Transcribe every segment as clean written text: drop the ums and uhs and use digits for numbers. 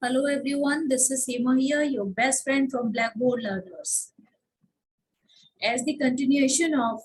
Hello everyone, this is Hema here, your best friend from Blackboard Learners. As the continuation of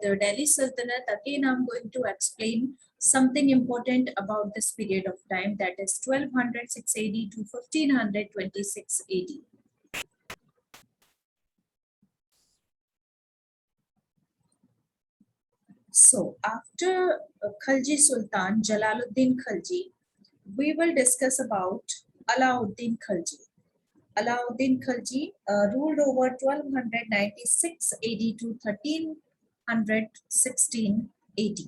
the Delhi Sultanate, again I'm going to explain something important about this period of time, that is 1206 AD to 1526 AD. So after Khalji Sultan Jalaluddin Khalji, we will discuss about Alauddin Khalji. Alauddin Khalji ruled over 1296 AD to 1316 AD.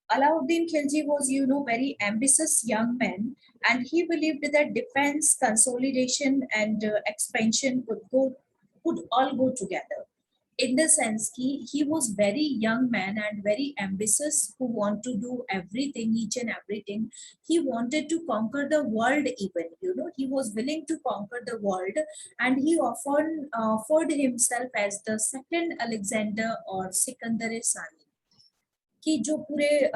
Alauddin Khilji was, very ambitious young man, and he believed that defense, consolidation, and expansion could all go together. In the sense he was very young man and very ambitious, who want to do everything, each and everything. He wanted to conquer the world. Even he was willing to conquer the world, and he often offered himself as the second Alexander or Sikandar Sani. कि जो पूरे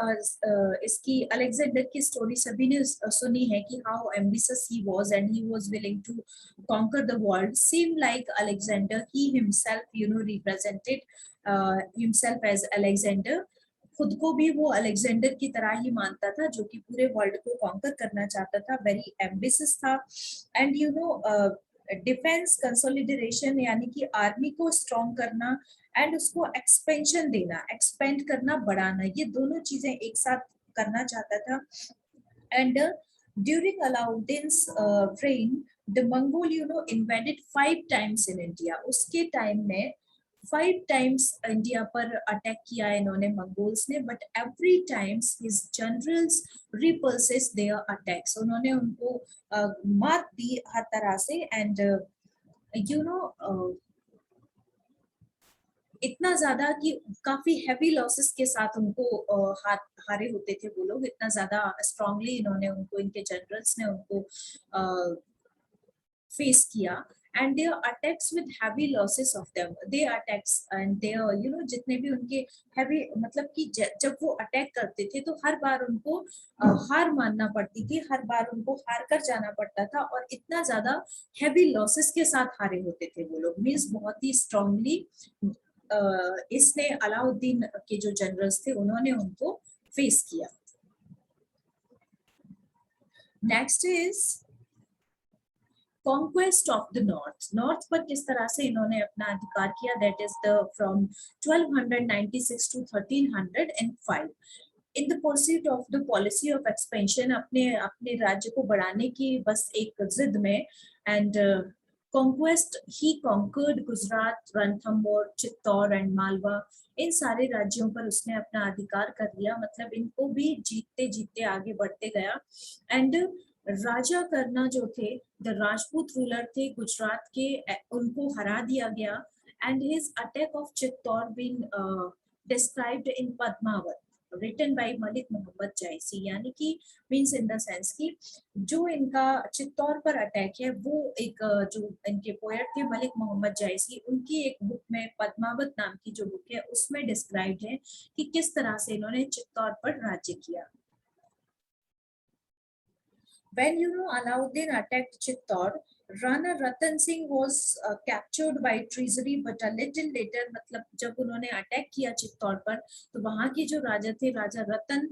इसकी Alexander की story सभी ने सुनी है कि how ambitious he was and he was willing to conquer the world. Seemed like Alexander, he himself represented himself as Alexander. खुद को भी वो अलेक्जेंडर की तरह ही मानता था, जो कि पूरे वर्ल्ड को कॉन्कर करना चाहता था, वेरी एम्बिशियस था. एंड डिफेंस कंसोलिडेशन यानी कि आर्मी को स्ट्रॉन्ग करना एंड उसको एक्सपेंशन देना, एक्सपेंड करना, बढ़ाना, ये दोनों चीजें एक साथ करना चाहता था. And during Alauddin's reign, the Mongol invaded 5 times in India. उसके टाइम में 5 times इंडिया पर अटैक किया इन्होंने मंगोल्स ने, but every times his generals repulses their attacks. उन्होंने उनको मात दी हर तरह से. एंड इतना ज्यादा कि काफी हैवी लॉसेस के साथ उनको हारे होते थे वो लोग. इतना ज्यादा स्ट्रांगली इन्होंने उनको, इनके जनरल्स ने उनको फेस किया. And their attacks with heavy losses of them, they attacks and their जितने भी उनके हैवी, मतलब कि जब वो अटैक करते थे तो हर बार उनको हार मानना पड़ती थी, हर बार उनको हार कर जाना पड़ता था, और इतना ज्यादा हैवी लॉसेस के साथ हारे होते थे वो लोग. मीन्स बहुत ही स्ट्रांगली इसने अलाउद्दीन के जो जनरल्स थे उन्होंने उनको फेस किया. Next is conquest of the north. North पर किस तरह से इन्होंने अपना अधिकार किया, that is the from 1296 to 1305. In the pursuit of the policy of expansion, अपने अपने राज्य को बढ़ाने की बस एक जिद में. And conquest, he conquered Gujarat, Ranthambore, Chittor and Malwa. इन सारे राज्यों पर उसने अपना अधिकार कर लिया, मतलब इनको भी जीतते जीतते आगे बढ़ते गया. एंड राजा करना जो थे, द राजपूत रूलर थे गुजरात के, उनको हरा दिया गया. And his attack of Chittor been described in Padmavat, written by Malik Mohammad Jayasi. यानी कि मीन्स इन द सेंस कि जो इनका चित्तौर पर अटैक है, वो एक जो इनके पोएट थे मलिक मोहम्मद जायसी, उनकी एक बुक में, पद्मावत नाम की जो बुक है, उसमें डिस्क्राइब्ड है कि किस तरह से इन्होंने चित्तौर पर राज्य किया. When Alauddin attacked Chittor, Rana Ratan Singh was captured by treasury, but a little later, मतलब जब उन्होंने अटैक किया चित्तौड़ पर, तो वहां के जो राजा थे, राजा रतन,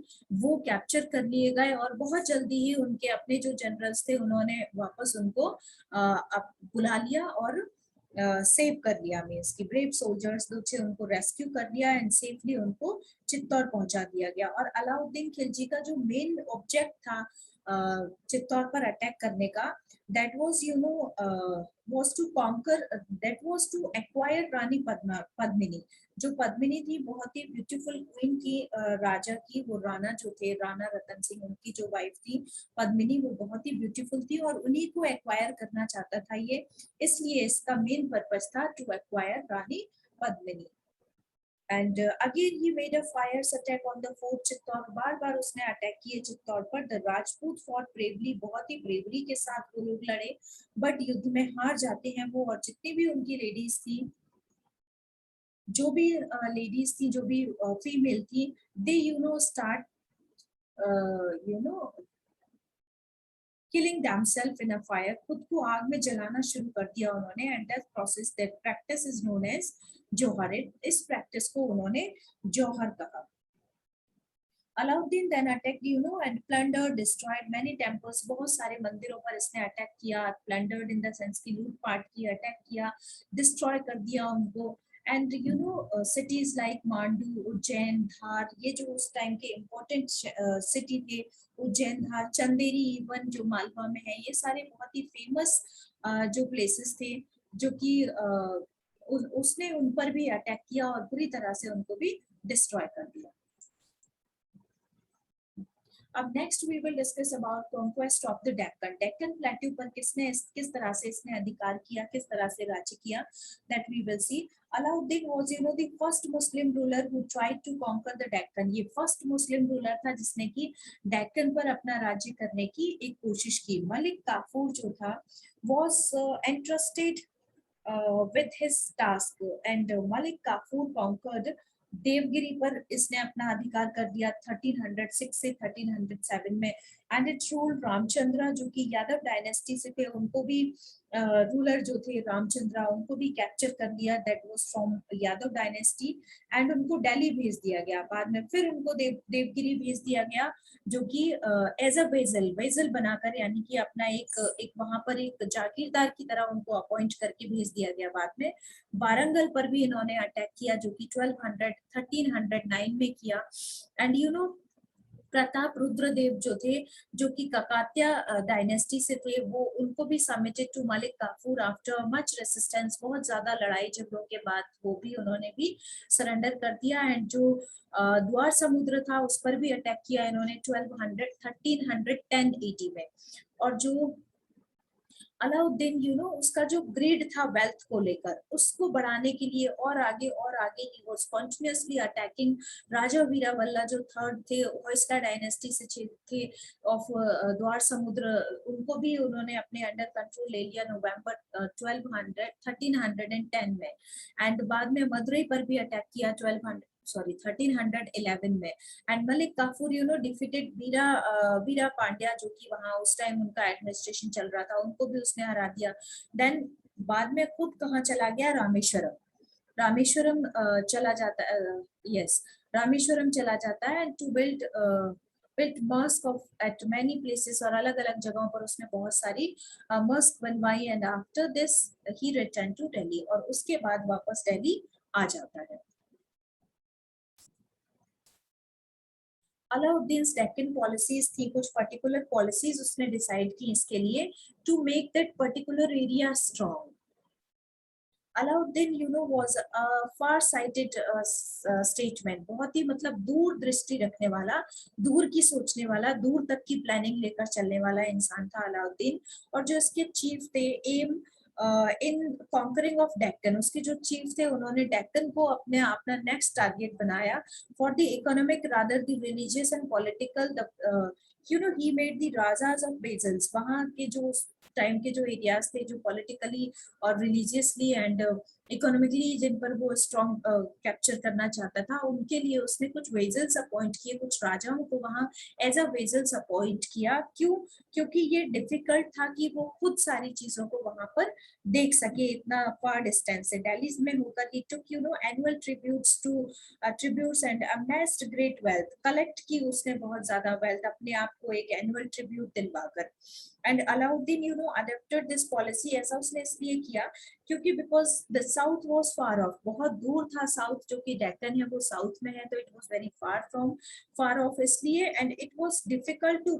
वो कैप्चर कर लिए गए, और बहुत जल्दी ही उनके अपने जो जनरल्स थे उन्होंने वापस उनको बुला लिया और सेव कर लिया. मीन्स की ब्रेव सोल्जर्स जो थे उनको रेस्क्यू कर लिया एंड सेफली उनको चित्तौड़ पहुंचा दिया गया. और अलाउद्दीन खिलजी का जो मेन ऑब्जेक्ट था चित्तौड़ पर अटैक करने का, that was was to conquer, that was to acquire रानी पद्मिनी. जो पद्मिनी थी, बहुत ही ब्यूटीफुल क्वीन थी राजा की. वो राणा जो थे, राणा रतन सिंह, उनकी जो वाइफ थी पद्मिनी, वो बहुत ही ब्यूटीफुल थी, और उन्हीं को एक्वायर करना चाहता था ये. इसलिए इसका मेन पर्पस था to acquire Rani Padmini. And again he made a fierce attack on the fort Chittor. बार बार उसने अटैक किए चित्तौड़ पर. The Rajput fought bravely, बहुत ही ब्रेवरी के साथ वो लोग लड़े, बट युद्ध में हार जाते हैं वो. और जितनी भी उनकी लेडीज थी, जो भी लेडीज थी, जो भी फीमेल थी, they start killing themselves in a fire, खुद को आग में जलाना शुरू कर दिया उन्होंने, and that process, that practice is known as जोहरिट. इस practice को उन्होंने जौहर कहा. Alauddin then attacked, and plundered, destroyed many temples. बहुत सारे मंदिरों पर इसने अटैक किया. Plundered in the sense की लूटपाट की, अटैक किया, destroy कर दिया उनको. And cities like Mandu, Ujjain, Dhar, ये जो उस टाइम के important city थे, उज्जैन, धार, चंदेरी, इवन जो मालवा में है, ये सारे बहुत ही फेमस जो places थे, जो कि उसने उन पर भी अटैक किया और पूरी तरह से उनको भी डिस्ट्रॉय कर दिया. अब next we will discuss about conquest of the Deccan. Deccan plateau पर किस तरह से इसने अधिकार किया, किस तरह से राज्य किया, that we will see. Alauddin was, the first Muslim ruler who tried to conquer the Deccan. ये फर्स्ट मुस्लिम रूलर था जिसने की डेक्कन पर अपना राज्य करने की एक कोशिश की. मलिक काफूर जो था was entrusted with his task, and Malik Kafur conquered Devgiri पर. इसने अपना अधिकार कर दिया 1306 से 1307 में. एंड इट रूल्ड रामचंद्र, जो कि यादव डायनेस्टी से थे, उनको भी रूलर जो थे रामचंद्र, उनको भी कैप्चर कर लिया. That was from Yadav dynasty. And उनको दिल्ली भेज दिया गया. बाद में फिर उनको देवगिरी भेज दिया गया, जो कि एज अ वेजल बनाकर, यानी कि अपना एक वहां पर एक जागीरदार की तरह उनको अपॉइंट करके भेज दिया गया. बाद में वारंगल पर भी इन्होंने अटैक किया, जो कि 1309 में किया. एंड प्रताप रुद्रदेव जो थे, जो कि ककात्या डायनेस्टी से थे, वो उनको भी submitted to Malik Kafur after much resistance. बहुत ज्यादा लड़ाई झगड़ों के बाद वो भी उन्होंने भी सरेंडर कर दिया. एंड जो द्वार समुद्र था उस पर भी अटैक किया इन्होंने 1310 AD में. और जो अलाउद्दीन, उसका जो ग्रेड था वेल्थ को लेकर, उसको बढ़ाने के लिए और आगे ही वो कॉन्टिन्यूअसली अटैकिंग. राजा वीरावल्ला जो थर्ड थे, होयसला डायनेस्टी से थे ऑफ द्वार समुद्र, उनको भी उन्होंने अपने अंडर कंट्रोल ले लिया नवंबर 1310 में. एंड बाद में मदुरई पर भी अटैक किया 1311 में. एंड मलिक काफूर डिफीटेड वीरा पांड्या, जो कि वहां उस टाइम उनका एडमिनिस्ट्रेशन चल रहा था, उनको भी उसने हरा दिया. देन बाद में खुद कहाँ चला गया, रामेश्वरम चला जाता है. यस, रामेश्वरम चला जाता है. And to build mosque of at many places, और अलग अलग जगहों पर उसने बहुत सारी मस्क बनवाई. And after this he return to Delhi, और उसके बाद वापस दिल्ली आ जाता है. अलाउद्दीन डेक्कन पॉलिसीज थी, कुछ पर्टिकुलर पॉलिसीज उसने डिसाइड की इसके लिए, to make that particular area strong. Alauddin was a far-sighted statesman, बहुत ही मतलब दूर दृष्टि रखने वाला, दूर की सोचने वाला, दूर तक की प्लानिंग लेकर चलने वाला इंसान था अलाउद्दीन. और जो इसके चीफ थे, aim in conquering of Deccan, उसके जो चीफ थे, उन्होंने डेक्कन को अपना नेक्स्ट टारगेट बनाया for the economic rather the religious and political. He made the rajas of vassals, वहां के जो टाइम के जो एरियाज थे, जो पॉलिटिकली और रिलीजियसली एंड इकोनॉमिकली जिन पर वो स्ट्रॉन्ग कैप्चर करना चाहता था, उनके लिए उसने कुछ वेजल्स अपॉइंट किए, कुछ राजाओं को वहां एज अ वेजल्स अपॉइंट किया. क्यों? क्योंकि ये डिफिकल्ट था कि वो खुद सारी चीजों को वहां पर देख सके इतना फार डिस्टेंस से, दिल्ली में होकर. He took annual tributes and amassed great wealth, collect की उसने बहुत ज्यादा वेल्थ, अपने आप को एक एनुअल ट्रिब्यूट दिलवाकर. And Alauddin adopted this policy. ऐसा उसने इसलिए किया क्योंकि because the south was far off, बहुत दूर था साउथ, जो कि डेक्कन है वो साउथ में है, तो it was very far off इसलिए. And it was difficult to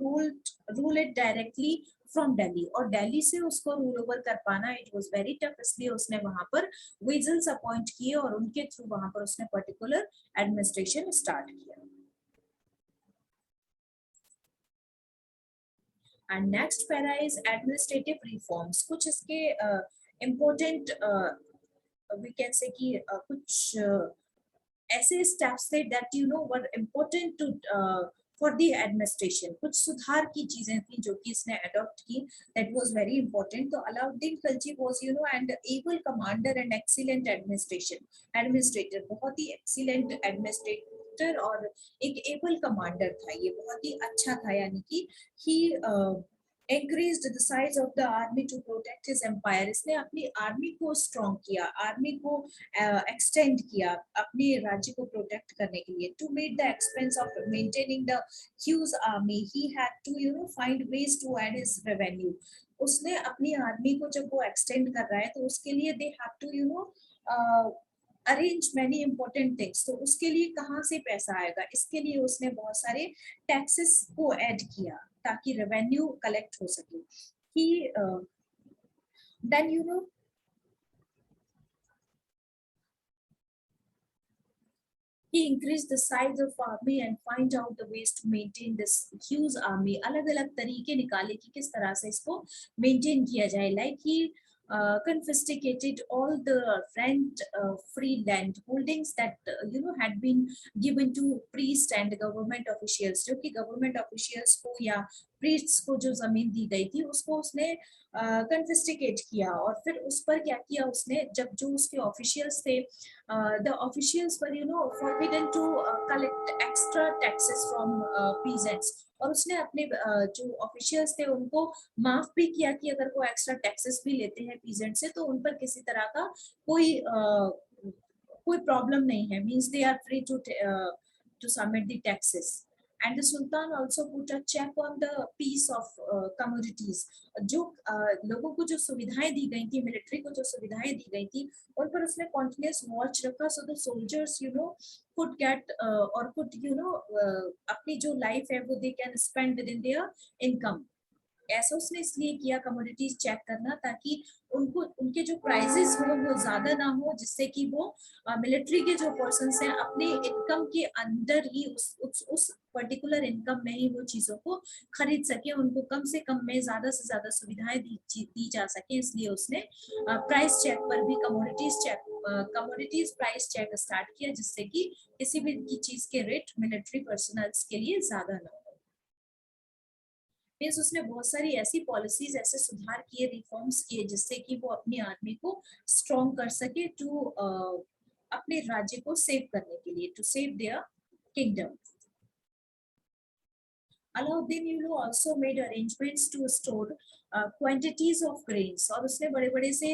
rule it directly from Delhi, और दिल्ली से उसको रूल ओवर कर पाना इट वाज वेरी टफ. इसलिए उसने वहां पर वेजल्स अपॉइंट किए और उनके थ्रू वहां पर उसने पर्टिकुलर एडमिनिस्ट्रेशन स्टार्ट किया. And next para is administrative reforms. कुछ इसके इम्पोर्टेंट वी कैन से कि कुछ ऐसे स्टेप्स थे that were important to for the administration. कुछ सुधार की चीजें थी जो कि इसने अडॉप्ट की, दैट वाज वेरी इंपॉर्टेंट. तो Alauddin Khilji was and able commander and excellent administrator, बहुत ही एक्सीलेंट एडमिनिस्ट्रेटर और एक एबल कमांडर था. ये बहुत ही अच्छा था, यानी कि ही increased the size of the army to protect his empire. इसने अपनी आर्मी को स्ट्रॉन्ग किया, आर्मी को एक्सटेंड किया अपने राज्य को प्रोटेक्ट करने के लिए. To meet the expense of maintaining the huge army, he had to find ways to add his revenue. उसने अपनी आर्मी को जब वो एक्सटेंड कर रहा है तो उसके लिए they have to arrange many important things. तो उसके लिए कहाँ से पैसा आएगा, इसके लिए उसने बहुत सारे टैक्सेस को ऐड किया ताकि रेवेन्यू कलेक्ट हो सके. ही then he increased the size of army and find out the ways to maintain this huge army. अलग अलग तरीके निकाले कि किस तरह से इसको मेंटेन किया जाए. Like he confiscated all the rent free land holdings that had been given to priest and government officials. जो कि government officials को या priests को जो जमीन दी गई थी उसको उसने confiscate किया. और फिर उस पर क्या किया उसने, जब जो उसके officials थे, the officials were forbidden to collect extra taxes from peasants. और उसने अपने जो ऑफिशियल्स थे उनको माफ भी किया कि अगर वो एक्स्ट्रा टैक्सेस भी लेते हैं पीजेंट से तो उन पर किसी तरह का कोई प्रॉब्लम नहीं है. Means they are free to submit the taxes. And the Sultan also put a check on the piece of commodities. जो लोगों को जो सुविधाएं दी गई थी, मिलिट्री को जो सुविधाएं दी गई थी, उन पर उसने continuous watch रखा. So the soldiers could get or could अपनी जो लाइफ है वो they can spend within their income. ऐसा उसने इसलिए किया कमोडिटीज चेक करना ताकि उनको उनके जो प्राइसेस हो वो ज्यादा ना हो, जिससे कि वो मिलिट्री के जो पर्सन हैं अपने इनकम के अंदर ही उस पर्टिकुलर इनकम में ही वो चीजों को खरीद सके, उनको कम से कम में ज्यादा से ज्यादा सुविधाएं दी जा सके. इसलिए उसने प्राइस चेक पर भी कमोडिटीज प्राइस चेक स्टार्ट किया, जिससे कि किसी भी चीज के रेट मिलिट्री पर्सनल्स के लिए ज्यादा ना हो. मीन्स उसने बहुत सारी ऐसी पॉलिसीज, ऐसे सुधार किए, रिफॉर्म्स किए, जिससे कि वो अपनी आर्मी को स्ट्रॉन्ग कर सके टू अपने राज्य को सेव करने के लिए, to save their kingdom. Alauddin also made arrangements to store quantities of grains. और उसने बड़े बड़े से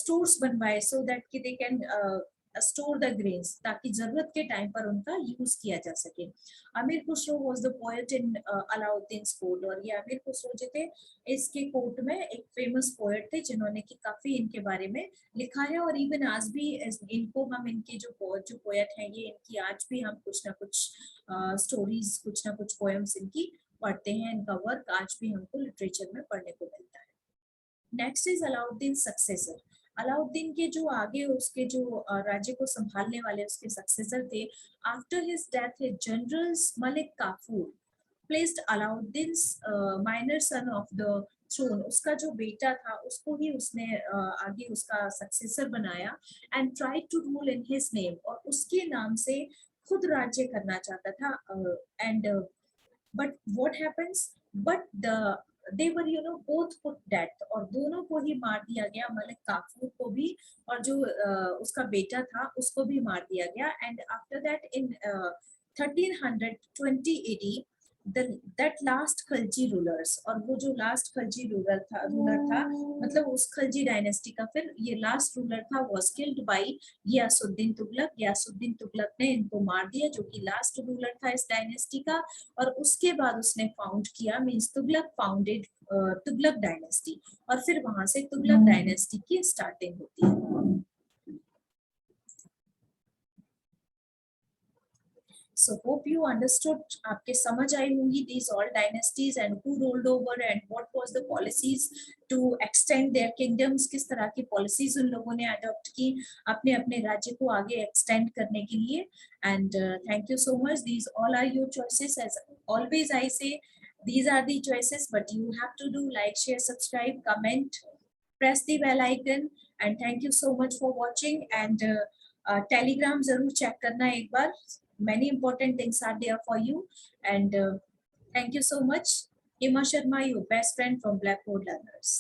स्टोर्स बनवाए so that कि they can store the grains, ताकि जरूरत के टाइम पर उनका यूज किया जा सके. अमीर Khusro was the poet in Alauddin's court. और ये अमीर खुसरो जो थे इसके कोर्ट में एक फेमस पोएट थे जिन्होंने कि काफी इनके बारे में लिखा है. और इवन आज भी इनको हम इनके जो पोएट हैं ये इनकी आज भी हम कुछ ना कुछ स्टोरीज, कुछ ना कुछ पोएम्स इनकी पढ़ते हैं. इनका वर्क आज भी हमको लिटरेचर में पढ़ने को मिलता है. Next is Alauddin successor. Alauddin के जो आगे उसके जो राज्य को संभालने वाले उसके सक्सेसर थे, after his death generals Malik Kafur placed Alauddin's minor son of the throne. उसका जो बेटा था उसको ही उसने आगे उसका सक्सेसर बनाया and tried to rule in his name. और उसके नाम से खुद राज्य करना चाहता था. And but what happens, but they were both put death. और दोनों को ही मार दिया गया, मलिक काफूर को भी और जो उसका बेटा था उसको भी मार दिया गया. And after that in 1320 AD that last Khalji rulers, और वो जो लास्ट खलजी रूलर था मतलब उस खलजी डायनेस्टी का फिर ये लास्ट रूलर था, was killed by Ghiyasuddin Tughlaq. Ghiyasuddin Tughlaq ने इनको मार दिया जो कि लास्ट रूलर था इस डायनेस्टी का. और उसके बाद उसने फाउंड किया, means Tughlaq founded Tughlaq dynasty. और फिर वहां से तुगलक डायनेस्टी की स्टार्टिंग होती है. So hope you understood. आपके समझ आई होंगी these all dynasties and who ruled over and what was the policies to extend their kingdoms. किस तरह की policies उन लोगों ने adopt की अपने अपने राज्य को आगे extend करने के लिए. And thank you so much. These all are your choices. As always I say, these are the choices, but you have to do like, share, subscribe, comment, press the bell icon. And thank you so much for watching. And Telegram जरूर check करना एक बार. Many important things are there for you. And thank you so much. Hima Sharma, your best friend from Blackboard Learners.